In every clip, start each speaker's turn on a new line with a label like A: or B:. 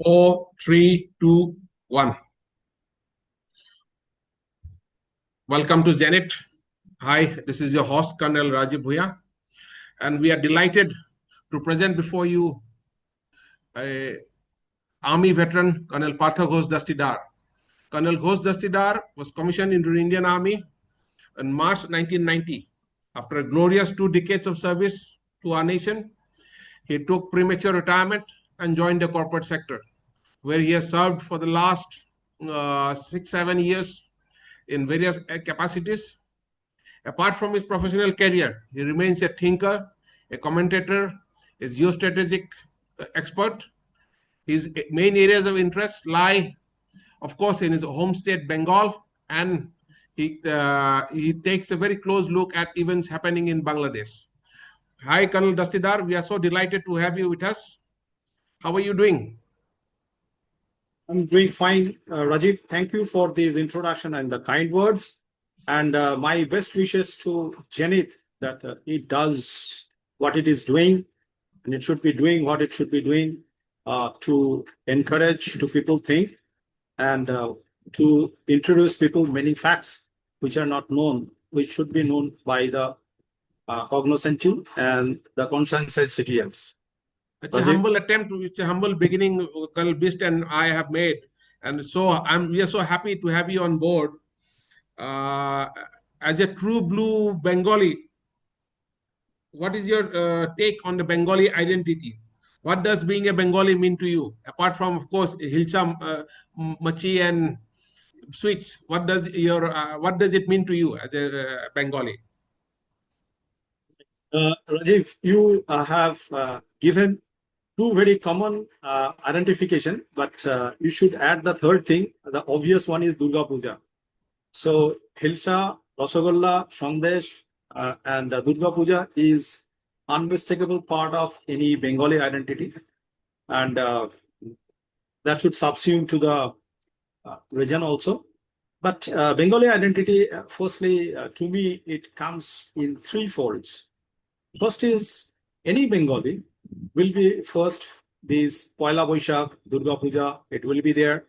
A: 4, 3, 2, 1. Welcome to Zenith. Hi, this is your host, Colonel Rajiv Bhuya, and we are delighted to present before you a Army veteran, Col Partha Ghosh Dastidar. Col Ghosh Dastidar was commissioned into the Indian Army in March 1990. After a glorious 2 decades of service to our nation, he took premature retirement and joined the corporate sector, where he has served for the last 6-7 years in various capacities. Apart from his professional career, he remains a thinker, a commentator, a geostrategic expert. His main areas of interest lie, of course, in his home state, Bengal, and he takes a very close look at events happening in Bangladesh. Hi, Colonel Dastidar. We are so delighted to have you with us. How are you doing?
B: I'm doing fine, Rajiv. Thank you for this introduction and the kind words. And my best wishes to Zenith that it does what it is doing, and it should be doing what it should be doing to encourage to people think and to introduce people many facts which are not known, which should be known by the cognoscenti and the conscientious citizens.
A: It's a humble attempt, it's a humble beginning Colonel Bist and I have made. And so we are so happy to have you on board. As a true blue Bengali, what is your take on the Bengali identity? What does being a Bengali mean to you? Apart from, of course, hilcha, machi, and sweets, what does it mean to you as a Bengali?
B: Rajiv, you have given two very common identification, but you should add the third thing. The obvious one is Durga Puja. So Hilcha, Rasagolla, Sandesh, and Durga Puja is unmistakable part of any Bengali identity, and that should subsume to the region also. But Bengali identity, firstly, to me, it comes in three folds. First is any Bengali will be first this Poila Boishakh, Durga Puja, it will be there.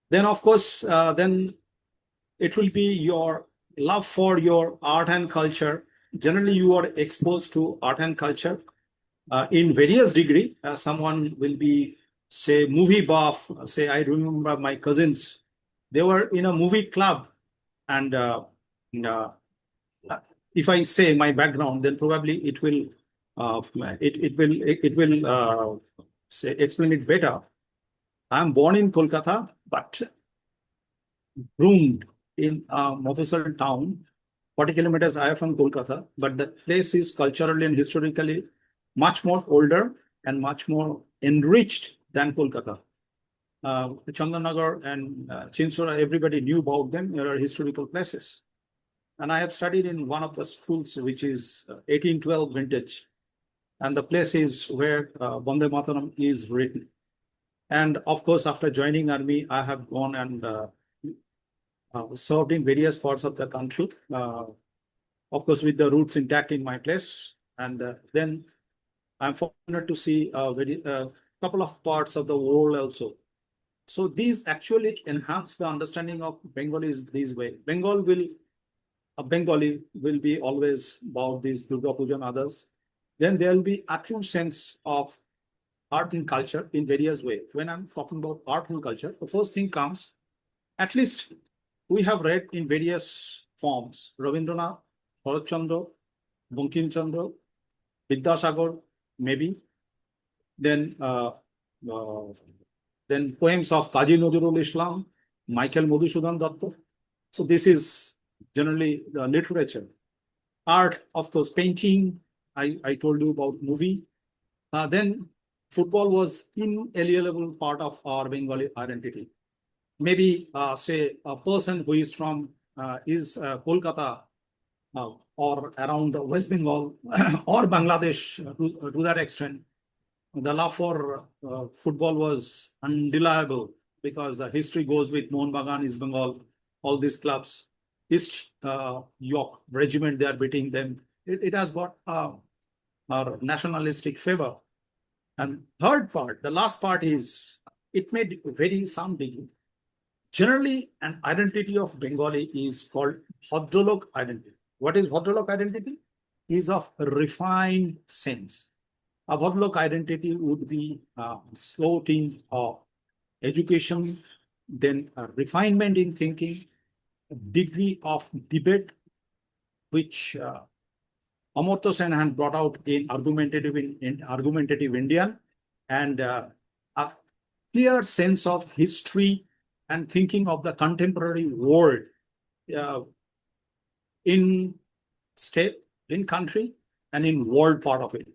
B: Then, of course, then it will be your love for your art and culture. Generally, you are exposed to art and culture in various degree. Someone will be, say, movie buff. Say, I remember my cousins, they were in a movie club, and if I say my background, then probably it will say explain it better. I'm born in Kolkata, but groomed in a Mofussil town, 40 kilometers away from Kolkata. But the place is culturally and historically much more older and much more enriched than Kolkata. Chandanagar and Chinsura, everybody knew about them. There are historical places. And I have studied in one of the schools, which is 1812 vintage. And the place is where Vande Mataram is written. And of course, after joining army, I have gone and served in various parts of the country. Of course, with the roots intact in my place. And then I'm fortunate to see a couple of parts of the world also. So these actually enhance the understanding of Bengalis this way. A Bengali will be always about these Durga Puja and others. Then there will be a true sense of art and culture in various ways. When I'm talking about art and culture, the first thing comes, at least we have read in various forms, Rabindranath, Sharat Chandra, Bankim Chandra, Vidyasagar, maybe. Then poems of Kazi Nazrul Islam, Michael Madhusudan Datta. So this is generally the literature. Art, of course, painting, I told you about movie. Then football was inalienable part of our Bengali identity. Maybe say a person who is from Kolkata or around West Bengal or Bangladesh to that extent, the love for football was undeniable because the history goes with Mohun Bagan, East Bengal, all these clubs. East York regiment, they are beating them. It has got our nationalistic favor. And third part, the last part is it may vary some degree. Generally, an identity of Bengali is called Bhadralok identity. What is Bhadralok identity? Is of refined sense. A Bhadralok identity would be slow tinge of education, then a refinement in thinking, a degree of debate, which Amartya Sen had brought out in Argumentative Indian, and a clear sense of history and thinking of the contemporary world uh, in state, in country, and in world part of it.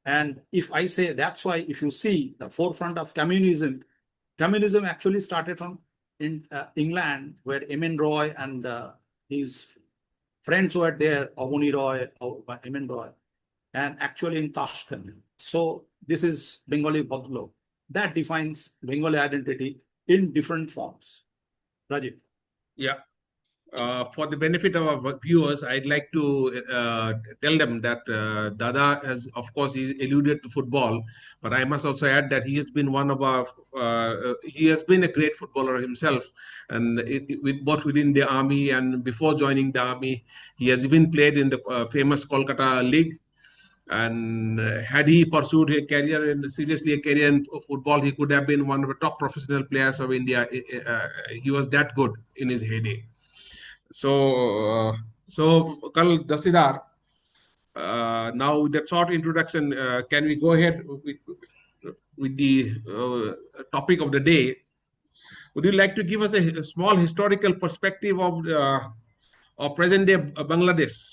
B: And if I say that's why, if you see the forefront of communism, communism actually started from in England, where M.N. Roy and his friends were there, Avani Roy, M.N. Roy, and actually in Tashkent. So this is Bengali Bhadralok. That defines Bengali identity in different forms. Rajiv.
A: Yeah. For the benefit of our viewers, I'd like to tell them that Dada has, of course, he alluded to football, but I must also add that he has been one of our, he has been a great footballer himself, and with both within the army and before joining the army, he has even played in the famous Kolkata League. And had he pursued a career in seriously a career in football, he could have been one of the top professional players of India. He was that good in his heyday. So, Col Dastidar, now with that short introduction, can we go ahead with the topic of the day? Would you like to give us a small historical perspective of present day Bangladesh?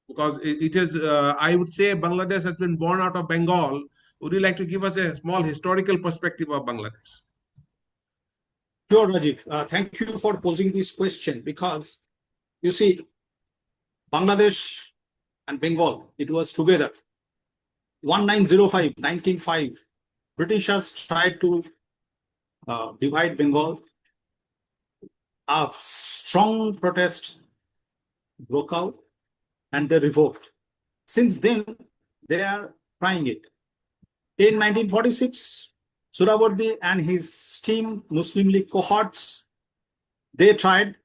A: Because it is, I would say, Bangladesh has been born out of Bengal. Would you like to give us a small historical perspective of Bangladesh?
B: Sure, Rajiv. Thank you for posing this question, because you see, Bangladesh and Bengal, it was together. 1905, 1905, Britishers tried to divide Bengal. A strong protest broke out and they revoked. Since then, they are trying it. In 1946, Surawardi and his team, Muslim League cohorts, they tried.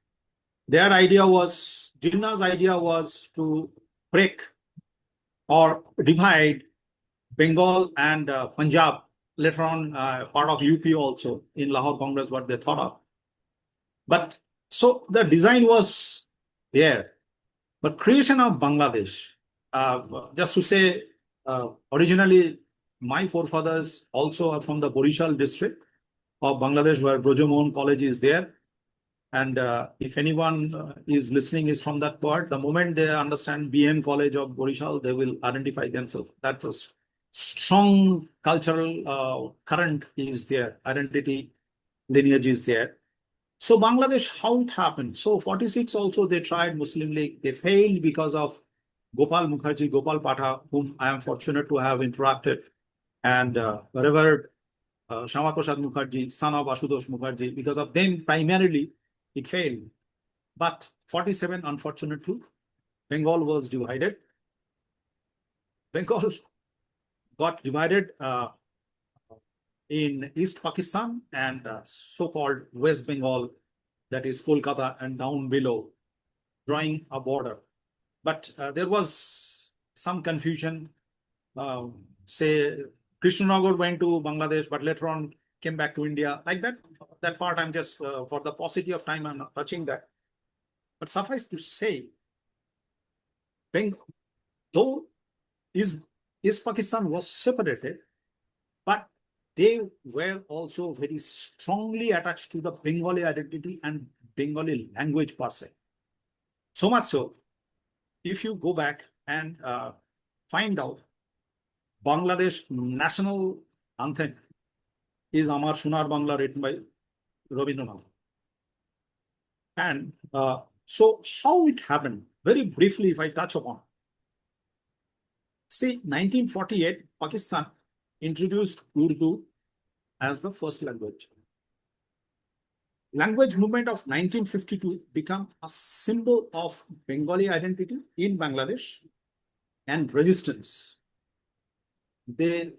B: Their idea was, Jinnah's idea was to break or divide Bengal and Punjab, later on part of UP also, in Lahore Congress, what they thought of. But so the design was there. But creation of Bangladesh, just to say, originally my forefathers also are from the Borishal district of Bangladesh, where Brojomohan College is there. And if anyone is listening is from that part, the moment they understand BM College of Borishal, they will identify themselves. That's a strong cultural current is there, identity lineage is there. So Bangladesh, how it happened? So 46 also they tried Muslim League. They failed because of Gopal Mukherjee, Gopal Partha, whom I am fortunate to have interacted. And wherever Shama Prasad Mukherjee, son of Ashutosh Mukherjee, because of them primarily, it failed. But 47, unfortunately, Bengal was divided. Bengal got divided in East Pakistan and so-called West Bengal, that is Kolkata and down below, drawing a border. But there was some confusion. Say, Krishnanagar went to Bangladesh, but later on came back to India. Like that, that part I'm just, for the paucity of time, I'm not touching that. But suffice to say, though East Pakistan was separated, but they were also very strongly attached to the Bengali identity and Bengali language per se. So much so, if you go back and find out, Bangladesh national anthem is Amar Sonar Bangla, written by Rabindranath. And so how it happened, very briefly, if I touch upon. See, 1948, Pakistan introduced Urdu as the first language. Language movement of 1952 became a symbol of Bengali identity in Bangladesh and resistance. They,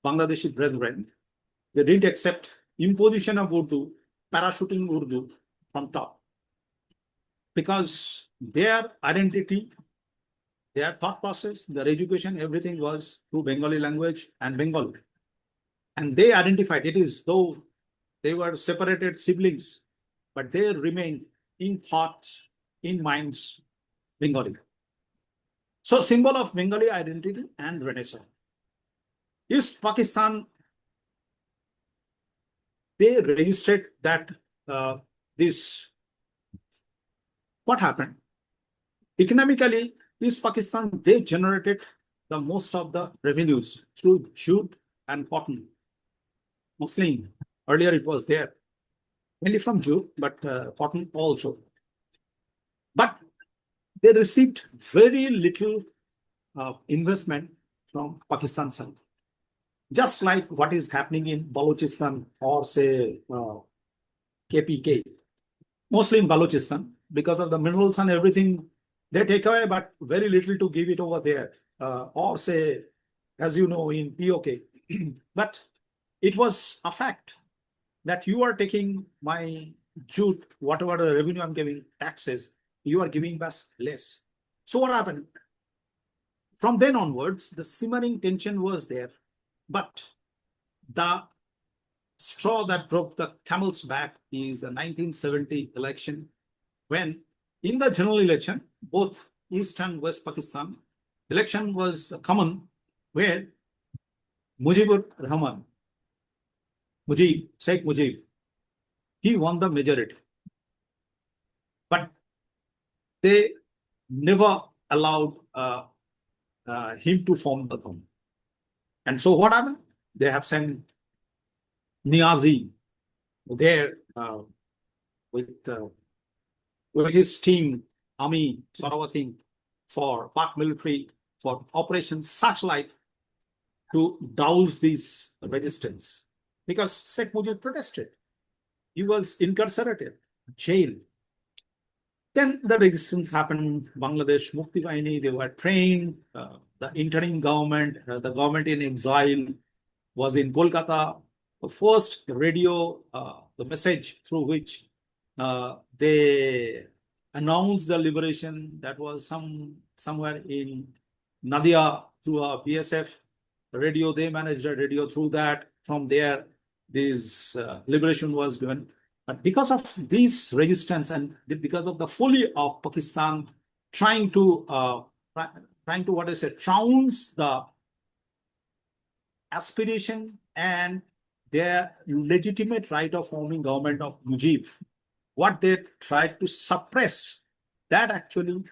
B: Bangladeshi brethren, they didn't accept imposition of Urdu, parachuting Urdu from top, because their identity, their thought process, their education, everything was through Bengali language and Bengal. And they identified it is though they were separated siblings, but they remained in thoughts, in minds, Bengali. So symbol of Bengali identity and Renaissance. East Pakistan, they registered that what happened? Economically, East Pakistan, they generated the most of the revenues through jute and cotton. Muslin, earlier it was there, mainly from jute, but cotton also. But they received very little investment from Pakistan side. Just like what is happening in Balochistan or say KPK, mostly in Balochistan, because of the minerals and everything, they take away, but very little to give it over there. Or say, as you know, in POK. But it was a fact that you are taking my jute, whatever the revenue I'm giving, taxes, you are giving us less. So what happened? From then onwards, the simmering tension was there, but the straw that broke the camel's back is the 1970 election, when in the general election, both East and West Pakistan, election was common, where Mujibur Rahman, Sheikh Mujib, he won the majority. But they never allowed him to form the government. And so what happened? They have sent Niazi there with his team, army, sort of a thing, for Pak military, for Operation Searchlight, to douse this resistance. Because Sheikh Mujib protested. He was incarcerated, jailed. Then the resistance happened. Bangladesh Mukti Bahini, they were trained. The interim government, the government in exile, was in Kolkata. The first radio, the message through which they announced the liberation, that was somewhere in Nadia through a BSF radio. They managed a radio through that. From there, this liberation was given. But because of this resistance and because of the folly of Pakistan trying to trounce the aspiration and their legitimate right of forming government of Mujib, what they tried to suppress, that actually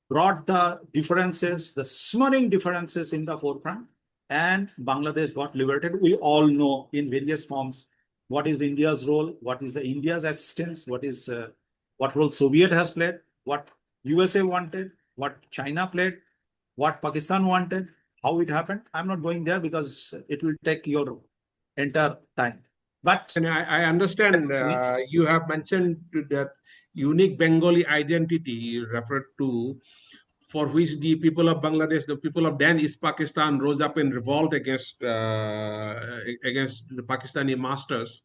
B: brought the differences, the simmering differences in the forefront, and Bangladesh got liberated. We all know in various forms what is India's role, what is the India's assistance, what role Soviet has played, what USA wanted, what China played, what Pakistan wanted, how it happened. I'm not going there because it will take your entire time. But
A: and I understand you have mentioned that unique Bengali identity you referred to, for which the people of Bangladesh, the people of then East Pakistan, rose up in revolt against the Pakistani masters.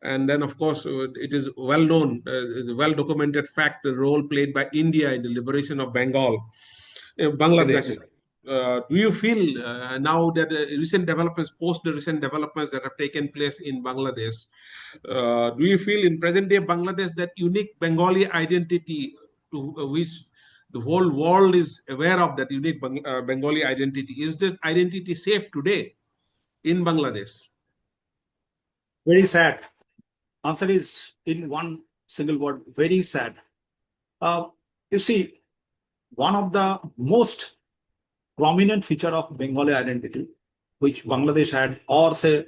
A: And then, of course, it is well known, it's a well documented fact, the role played by India in the liberation of Bangladesh.
B: exactly.
A: Do you feel now that recent developments, post the recent developments that have taken place in Bangladesh, do you feel in present day Bangladesh that unique Bengali identity to which the whole world is aware of, that unique Bengali identity, is the identity safe today in Bangladesh?
B: Very sad. Answer is in one single word, very sad. You see, one of the most prominent feature of Bengali identity, which Bangladesh had, or say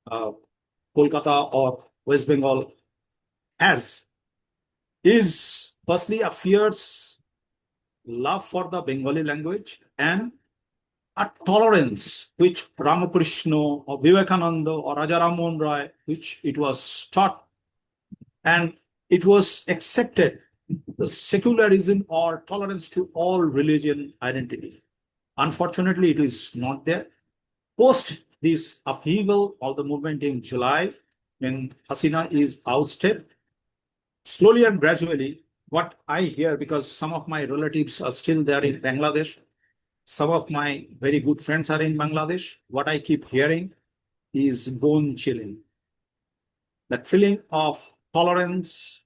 B: Kolkata or West Bengal has, is firstly a fierce love for the Bengali language and a tolerance which Ramakrishna or Vivekananda or Raja Ram Mohan Roy, which it was taught and it was accepted, the secularism or tolerance to all religion identity. Unfortunately, it is not there. Post this upheaval of the movement in July, when Hasina is ousted, slowly and gradually, what I hear, because some of my relatives are still there in Bangladesh, some of my very good friends are in Bangladesh, what I keep hearing is bone chilling. That feeling of tolerance,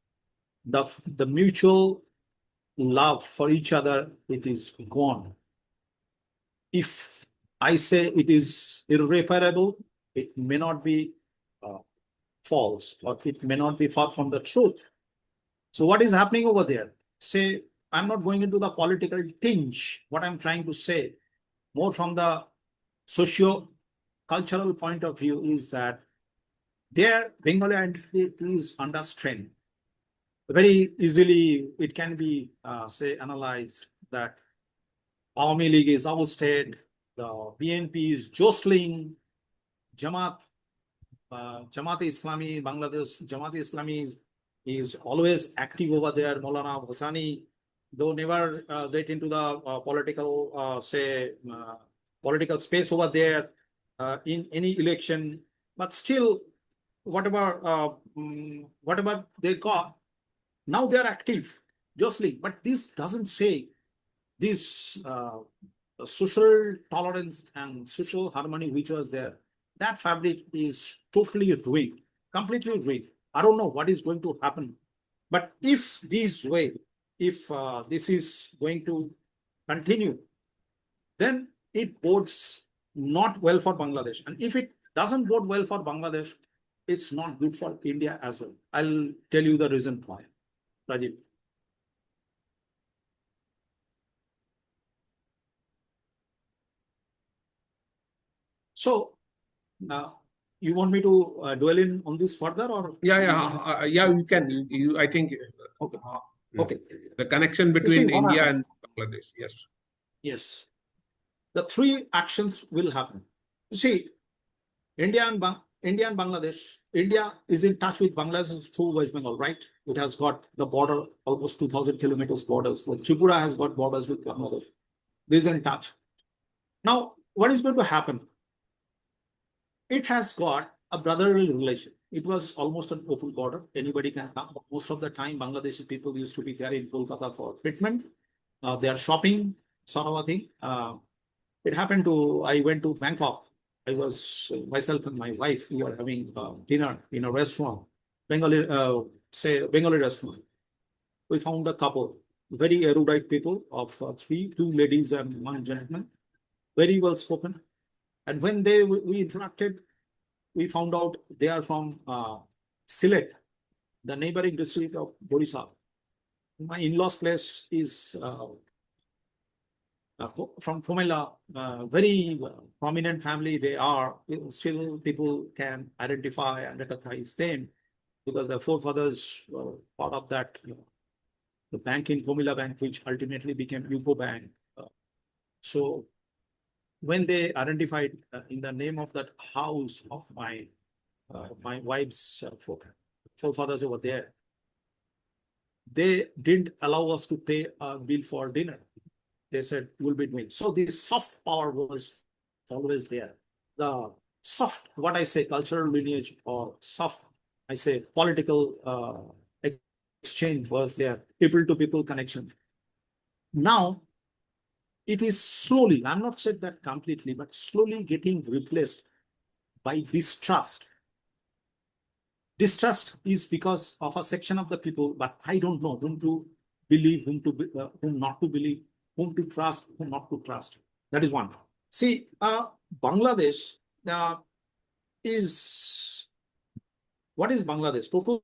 B: the mutual love for each other, it is gone. If I say it is irreparable, it may not be false, or it may not be far from the truth. So what is happening over there? Say, I'm not going into the political tinge. What I'm trying to say, more from the socio-cultural point of view, is that their Bengali identity is under strain. Very easily, it can be, say, analyzed that Awami League is ousted, the BNP is jostling, Jamaat Islami, Bangladesh, Jamaat Islami is always active over there. Maulana Hosani, though never get into the political space over there in any election, but still, whatever they got, now they are active, jostling. But this doesn't say this social tolerance and social harmony which was there. That fabric is totally ruined, completely ruined. I don't know what is going to happen. But if this is going to continue, then it bodes not well for Bangladesh. And if it doesn't bode well for Bangladesh, it's not good for India as well. I'll tell you the reason why. Rajiv. So, you want me to dwell in on this further, or
A: You can. I think.
B: Okay. Okay.
A: The connection between India and Bangladesh. Yes.
B: Yes. The three actions will happen. You see, India and Bangladesh. India is in touch with Bangladesh through West Bengal, right? It has got the border, almost 2,000 kilometers borders. Like Tripura has got borders with Bangladesh. This is in touch. Now, what is going to happen? It has got a brotherly relation. It was almost an open border. Anybody can come. Most of the time, Bangladeshi people used to be there in Kolkata for treatment. They are shopping, sort of a thing. I went to Bangkok. I was myself and my wife, we were having dinner in a restaurant, Bengali restaurant. We found a couple, very erudite people of two ladies and one gentleman, very well spoken. And when we interacted, we found out they are from Sylhet, the neighboring district of Borisa. My in-laws' place is from Kumela, very prominent family. They are still, people can identify and recognize them because the forefathers were part of that, the bank in Kumela Bank, which ultimately became UCO Bank. So when they identified in the name of that house of my wife's forefathers over there, they didn't allow us to pay a bill for dinner. They said, we'll be doing. So the soft power was always there. The soft, what I say, cultural lineage, or soft, I say, political exchange was there, people to people connection. Now, it is slowly, I'm not said that completely, but slowly getting replaced by distrust. Distrust is because of a section of the people, but I don't know whom to believe, whom not to believe, whom to trust, whom not to trust. That is one. See, Bangladesh is, what is Bangladesh? Total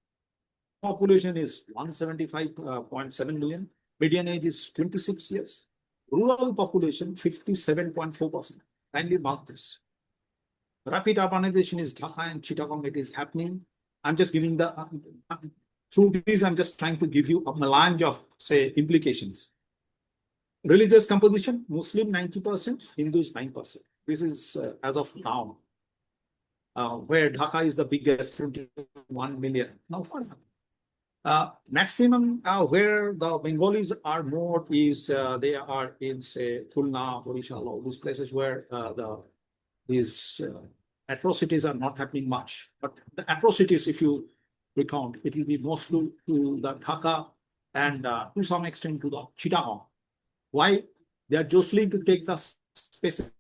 B: population is 175.7 million. Median age is 26 years. Rural population 57.4%. Kindly mark this. Rapid urbanization is Dhaka and Chittagong. It is happening. I'm just giving the, through this, I'm just trying to give you a melange of, say, implications. Religious composition, Muslim 90%, Hindus 9%. This is as of now, where Dhaka is the biggest, 21 million. Now, what happened? Maximum where the Bengalis are more is they are in, say, Khulna, Borishal, all these places where atrocities are not happening much. But the atrocities, if you recount, it will be mostly to the Dhaka and to some extent to the Chittagong. Why? They are jostling to take the spaces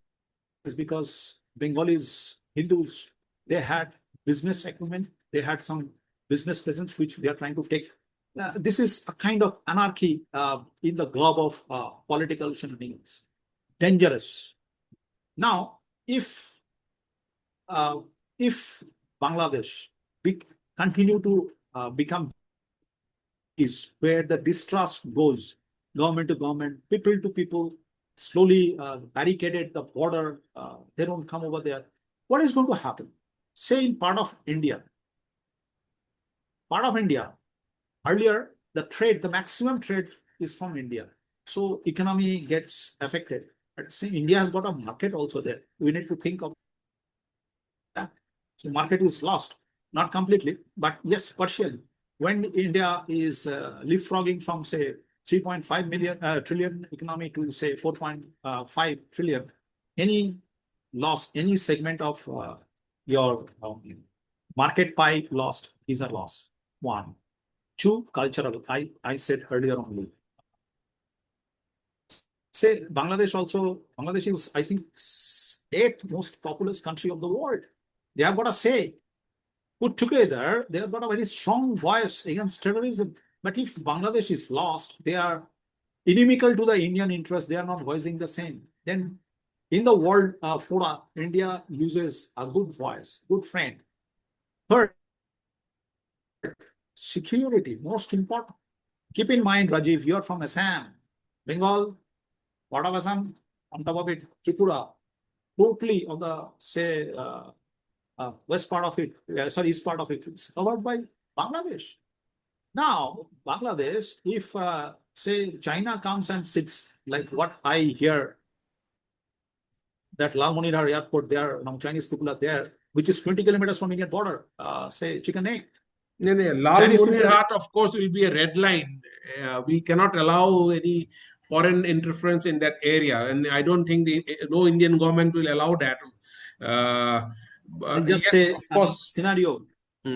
B: because Bengalis, Hindus, they had business acumen, they had some business presence which they are trying to take. This is a kind of anarchy in the globe of political shenanigans. Dangerous. Now, if Bangladesh continue to become is where the distrust goes, government to government, people to people, slowly barricaded the border, they don't come over there. What is going to happen? Say in part of India, earlier the trade, the maximum trade is from India. So economy gets affected. But see, India has got a market also there. We need to think of that. So market is lost, not completely, but yes, partially. When India is leapfrogging from say 3.5 trillion economy to say 4.5 trillion, any loss, any segment of your market pie lost is a loss. One. Two, cultural. I said earlier only. Say Bangladesh is, I think, 8th most populous country of the world. They have got a say. Put together, they have got a very strong voice against terrorism. But if Bangladesh is lost, they are inimical to the Indian interest. They are not voicing the same. Then in the world fora, India uses a good voice, good friend. Third, security, most important. Keep in mind, Rajiv, you are from Assam, Bengal, part of Assam, on top of it, Tripura, totally on the, say, west part of it, east part of it, it's covered by Bangladesh. Now, Bangladesh, if, say, China comes and sits, like what I hear, that Lalmonira airport there, Chinese people are there, which is 20 kilometers from Indian border, say, chicken egg.
A: No, Lal Monirhat, of course, will be a red line. We cannot allow any foreign interference in that area, and I don't think no Indian government will allow that.
B: I'll just
A: yes,
B: say
A: of course.
B: scenario,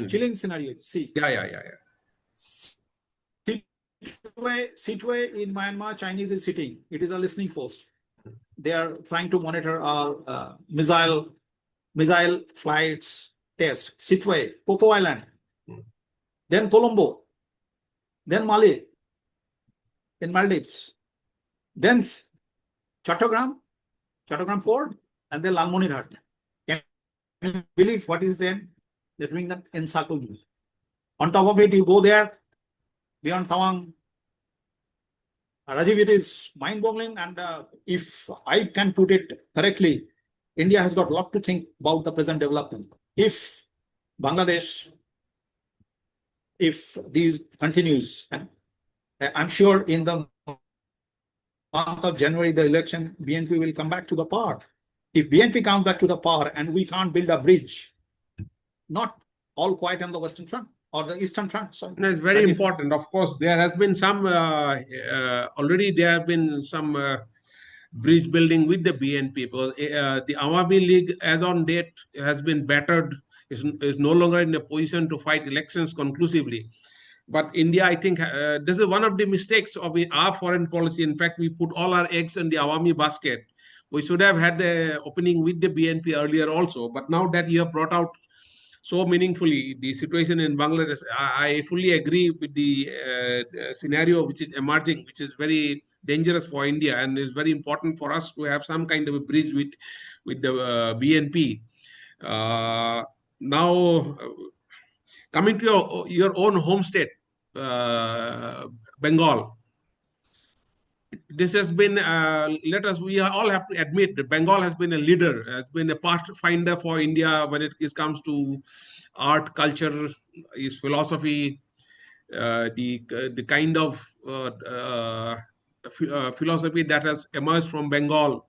B: chilling scenario. See,
A: Yeah.
B: Situate in Myanmar, Chinese is sitting. It is a listening post. They are trying to monitor our missile flights test. Situate, Coco Island, then Colombo, then Mali, in Maldives, then Chattogram port, and then Lalmonirhat. Can you believe what is there? They're doing that in Sakul. On top of it, you go there, beyond Tawang. Rajiv, it is mind-boggling, and if I can put it correctly, India has got a lot to think about the present development. If Bangladesh, if these continues, and I'm sure in the month of January, the election, BNP will come back to the power. If BNP comes back to the power and we can't build a bridge, not all quiet on the Western Front or the Eastern Front. So
A: no, it's very important. Of course, there has been some already. There have been some bridge building with the BNP because the Awami League, as on date, has been battered. Is no longer in a position to fight elections conclusively. But India, I think, this is one of the mistakes of our foreign policy. In fact, we put all our eggs in the Awami basket. We should have had the opening with the BNP earlier also. But now that you have brought out so meaningfully the situation in Bangladesh, I fully agree with the scenario which is emerging, which is very dangerous for India, and is very important for us to have some kind of a bridge with the BNP. Now, coming to your own home state, Bengal. This has been, we all have to admit that Bengal has been a leader, has been a pathfinder for India when it comes to art, culture, its philosophy, the kind of philosophy that has emerged from Bengal,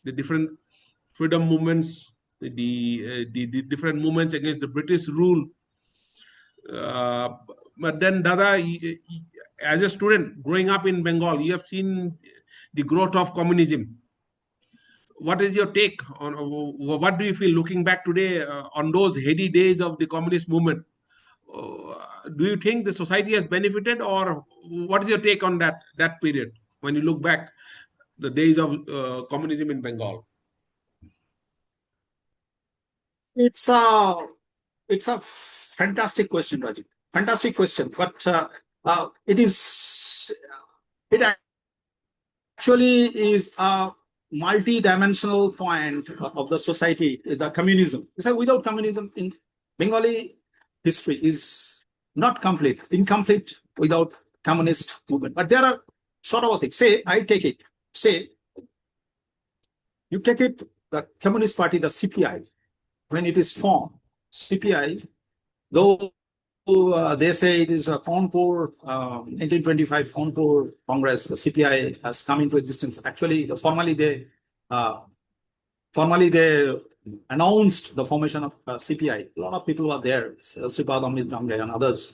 A: the different freedom movements, the different movements against the British rule. But then, Dada, as a student growing up in Bengal, you have seen the growth of communism. what is your take on what do you feel looking back today on those heady days of the communist movement? Do you think the society has benefited, or what is your take on that period when you look back the days of communism in Bengal?
B: It's a fantastic question, Rajiv. Fantastic question, but it actually is a multi-dimensional point of the society, the communism. So without communism in Bengali history is not complete, incomplete without communist movement. But there are sort of things. Say, I take it. Say, you take it, the Communist Party, the CPI, when it is formed, CPI, though they say it is a Kanpur 1925 Kanpur Congress, the CPI has come into existence. Actually, formally they announced the formation of CPI. A lot of people were there, Sripad Amit Ramge and others.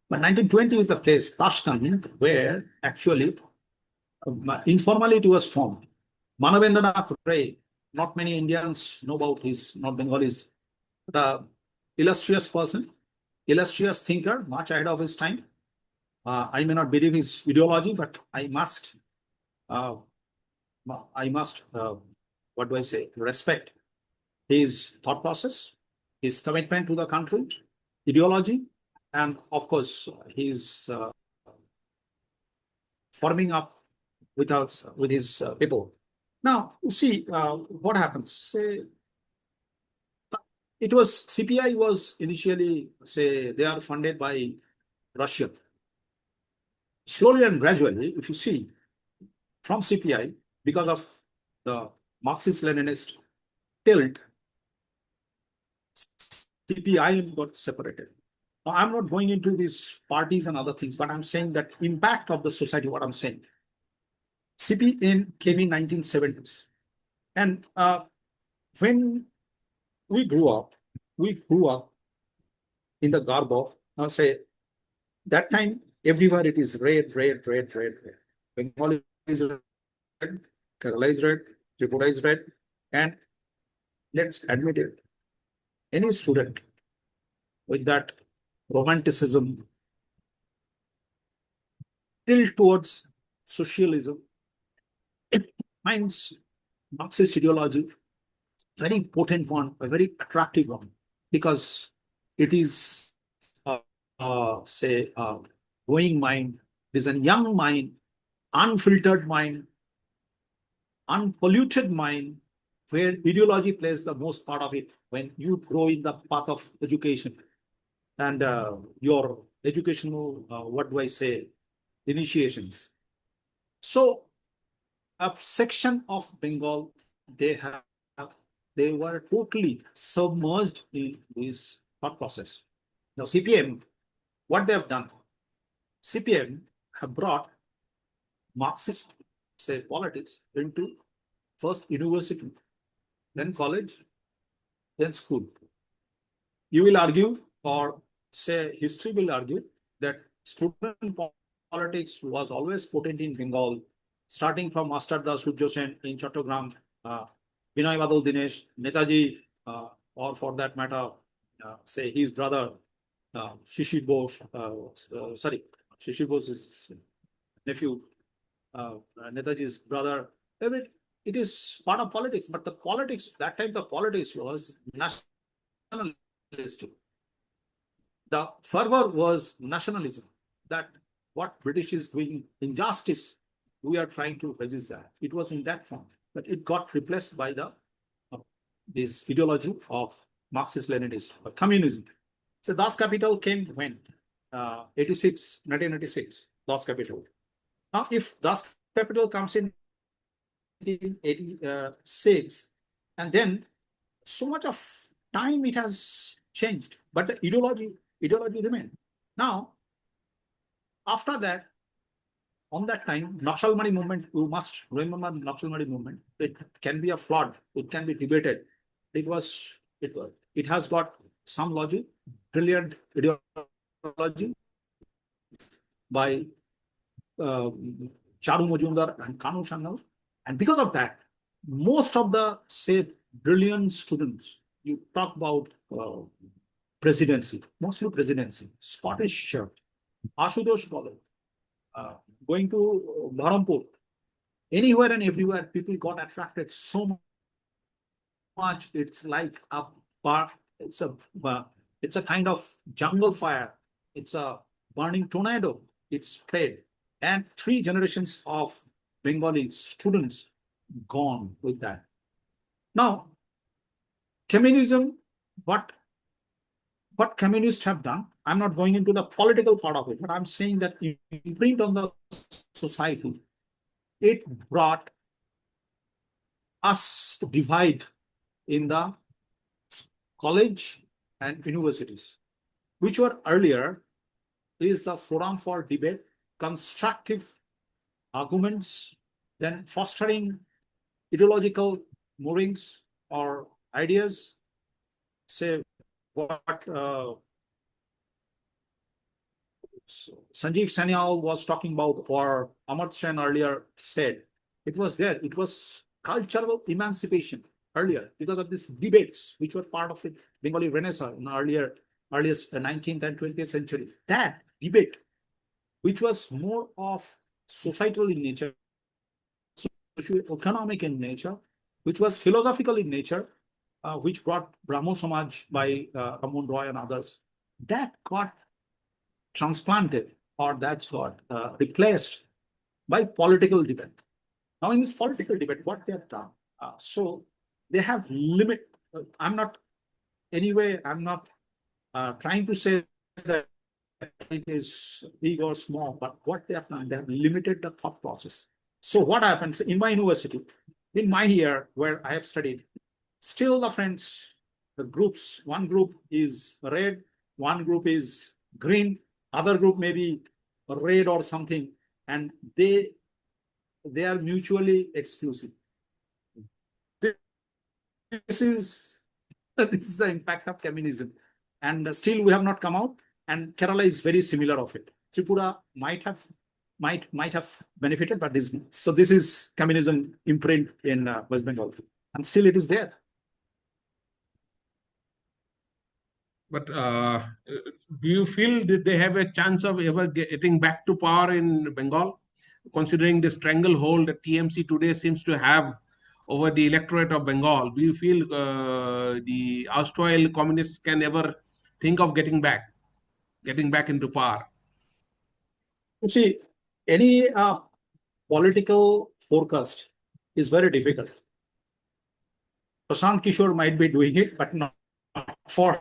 B: But 1920 is the place, Tashkent, where actually informally it was formed. Manavendranath Ray, not many Indians know about his, not Bengalis, the illustrious person, illustrious thinker, much ahead of his time. I may not believe his ideology, but I must, what do I say, respect his thought process, his commitment to the country, ideology, and of course, his forming up with his people. Now, you see what happens. Say, it was CPI was initially, say, they are funded by Russia. Slowly and gradually, if you see, from CPI, because of the Marxist-Leninist tilt, CPI got separated. Now, I'm not going into these parties and other things, but I'm saying that impact of the society, what I'm saying. CPN came in 1970s. And when we grew up in the garb of, say, that time, everywhere it is red. Bengali is red, Kerala is red, Tripura is red. And let's admit it, any student with that romanticism, tilt towards socialism, finds Marxist ideology very potent one, a very attractive one, because it is, say, a growing mind, it is a young mind, unfiltered mind, unpolluted mind, where ideology plays the most part of it when you grow in the path of education and your educational, what do I say, initiations. So a section of Bengal, they were totally submerged in this thought process. Now, CPM, what they have done, CPM have brought Marxist, say, politics into first university, then college, then school. You will argue, or say history will argue, that student politics was always potent in Bengal, starting from Master Das Surjo Sen in Chattogram, Binoy Badal Dinesh, Netaji, or for that matter, say his brother, Shishir Bose, Shishir Bose is nephew, Netaji's brother. It is part of politics, but the politics, that time the politics was nationalistic. The fervor was nationalism, that what British is doing injustice, we are trying to resist that. It was in that form, but it got replaced by the this ideology of Marxist-Leninist or communism. So Das Capital came when? 1986, Das Capital. Now, if Das Capital comes in 1986, and then so much of time it has changed, but the ideology remained. Now, after that, on that time, Naxalbari movement, you must remember Naxalbari movement. It can be a flood. It can be debated. It has got some logic, brilliant ideology by Charu Majumdar and Kanu Shangal. And because of that, most of the, say, brilliant students, you talk about presidency, mostly presidency, Scottish shirt, Ashutosh College, uh, going to Dharampur, anywhere and everywhere, people got attracted so much. It's like a bar, it's a kind of jungle fire. It's a burning tornado. It's spread. And 3 generations of Bengali students gone with that. Now, communism, what communists have done, I'm not going into the political part of it, but I'm saying that imprint on the society, it brought us to divide in the college and universities, which were earlier is the forum for debate, constructive arguments, then fostering ideological moorings or ideas. Say what Sanjeev Sanyal was talking about, or Amartya Sen earlier said, it was there. It was cultural emancipation earlier because of these debates, which were part of the Bengali Renaissance in earliest 19th and 20th century. That debate, which was more of societal in nature, socio-economic in nature, which was philosophical in nature, which brought Brahmo Samaj by Ramon Roy and others, that got transplanted, or that's got replaced by political debate. Now, in this political debate, what they have done, so they have limit. I'm not trying to say that it is big or small, but what they have done, they have limited the thought process. So what happens in my university, in my year where I have studied, still the friends, the groups, one group is red, one group is green, other group may be red or something, and they are mutually exclusive. This is the impact of communism, and still we have not come out. And Kerala is very similar of it. Tripura might have benefited, but this. So this is communism imprint in West Bengal, and still it is there.
A: But do you feel that they have a chance of ever getting back to power in Bengal, considering the stranglehold that TMC today seems to have over the electorate of Bengal? Do you feel the erstwhile communists can ever think of getting back into power?
B: You see, any political forecast is very difficult. Prashant Kishore might be doing it, but not for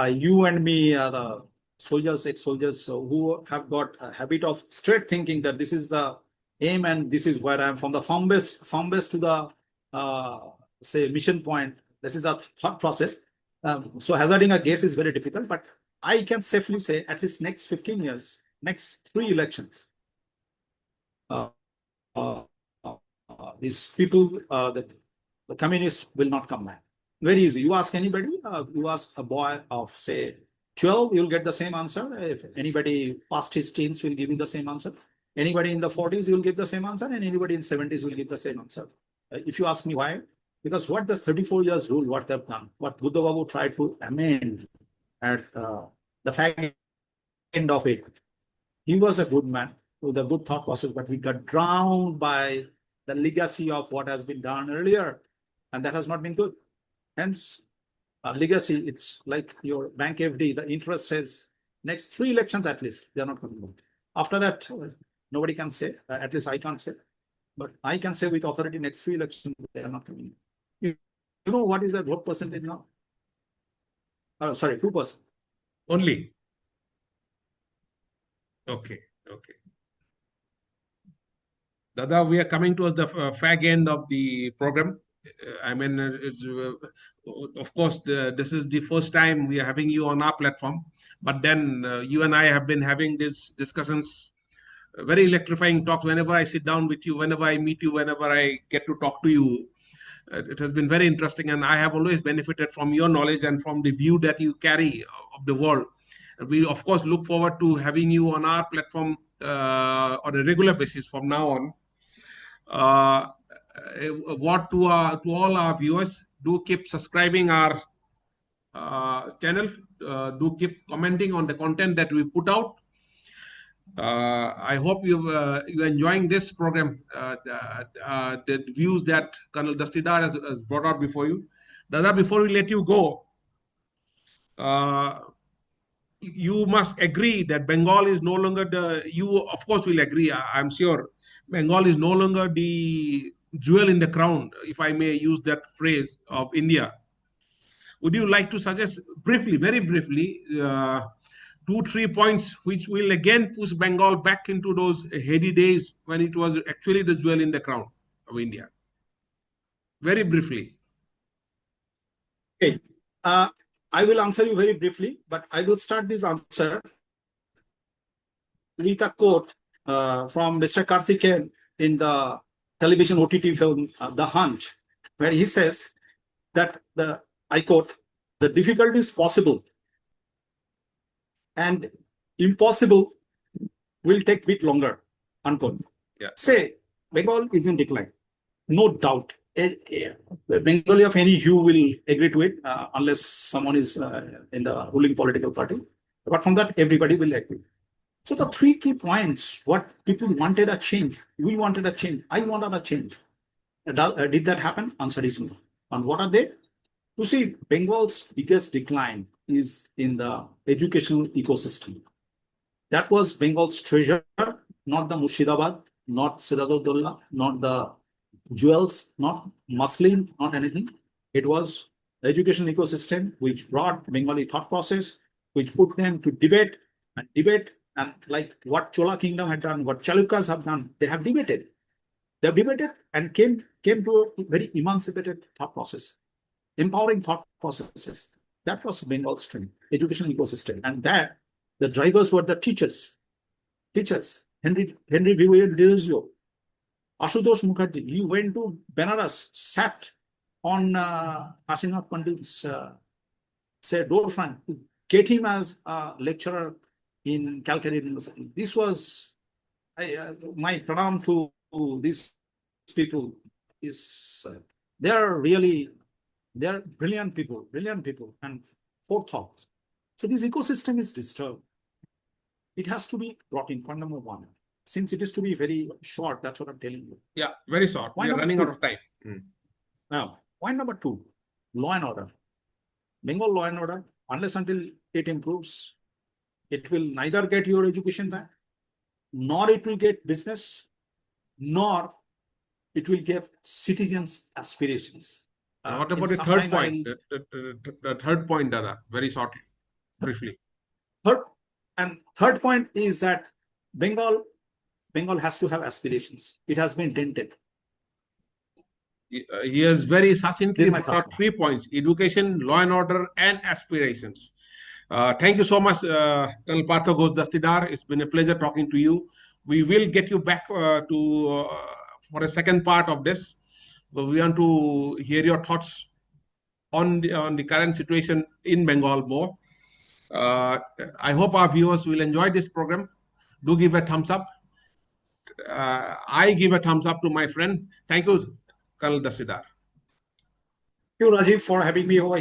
B: you and me, the soldiers, ex-soldiers, who have got a habit of straight thinking that this is the aim and this is where I am, from the farm base to the say mission point. This is the thought process. So hazarding a guess is very difficult, but I can safely say at least next 15 years, next 3 elections, these people, the communists will not come back. Very easy. You ask anybody, you ask a boy of, say, 12, you'll get the same answer. If anybody past his teens will give you the same answer. Anybody in the 40s will give the same answer, and anybody in 70s will give the same answer. If you ask me why, because what does 34 years rule, what they've done, what Buddha Babu tried to amend at the fag end of it. He was a good man with a good thought process, but he got drowned by the legacy of what has been done earlier, and that has not been good. Hence, legacy, it's like your bank FD, the interest says next 3 elections at least, they're not coming out. After that, nobody can say, at least I can't say, but I can say with authority, next 3 elections, they are not coming. You know what is the vote percentage now? Sorry, 2%.
A: Only. Okay. Dada, we are coming towards the fag end of the program. I mean, of course, this is the first time we are having you on our platform. But then you and I have been having these discussions, very electrifying talks. Whenever I sit down with you, whenever I meet you, whenever I get to talk to you, it has been very interesting. And I have always benefited from your knowledge and from the view that you carry of the world. We, of course, look forward to having you on our platform on a regular basis from now on. what to all our viewers, do keep subscribing our channel, do keep commenting on the content that we put out. I hope you're enjoying this program, the views that Colonel Dastidar has brought out before you. Dada, before we let you go, you must agree that Bengal is no longer you of course will agree, I'm sure, Bengal is no longer the jewel in the crown, if I may use that phrase, of India. Would you like to suggest briefly, very briefly, 2-3 points which will again push Bengal back into those heady days when it was actually the jewel in the crown of India? Very briefly.
B: Okay. I will answer you very briefly, but I will start this answer with a quote from Mr. Karthikeyan in the television OTT film The Hunt, where he says that I quote, "The difficulty is possible and impossible will take a bit longer," unquote.
A: Yeah.
B: Say, Bengal is in decline, no doubt. Bengali of any hue will agree to it, unless someone is in the ruling political party. Apart from that, everybody will agree. So the three key points, what people wanted a change, we wanted a change, I wanted a change. Did that happen? Answer is no. And what are they? You see, Bengal's biggest decline is in the educational ecosystem. That was Bengal's treasure, not the Murshidabad, not Sirajuddaulah, not the jewels, not muslin, not anything. It was the education ecosystem which brought Bengali thought process, which put them to debate, and like what Chola Kingdom had done, what Chalukyas have done, they have debated. They have debated and came to a very emancipated thought process, empowering thought processes. That was Bengal's strength, education ecosystem. And that the drivers were the teachers. Henry Vivian Diruzio, Ashutosh Mukherjee, he went to Benares, sat on Asinath Pandit's door front to get him as a lecturer in Calcutta University. This was my pranam to these people. They are brilliant people, and forethought. So this ecosystem is disturbed. It has to be brought in. Point number one. Since it is to be very short, that's what I'm telling you.
A: Yeah, very short. We are running out of time.
B: Now, point number two, law and order. Bengal law and order, unless until it improves, it will neither get your education back, nor it will get business, nor it will get citizens' aspirations.
A: What about the third point? The third point, Dada, very shortly, briefly.
B: Third point is that Bengal has to have aspirations. It has been dented.
A: He has very succinctly brought out 3 points: education, law and order, and aspirations. Thank you so much, Col Partha Ghosh Dastidar. It's been a pleasure talking to you. We will get you back for a second part of this. We want to hear your thoughts on the current situation in Bengal more. I hope our viewers will enjoy this program. Do give a thumbs up. I give a thumbs up to my friend. Thank you, Col Dastidar.
B: Thank you, Rajiv, for having me over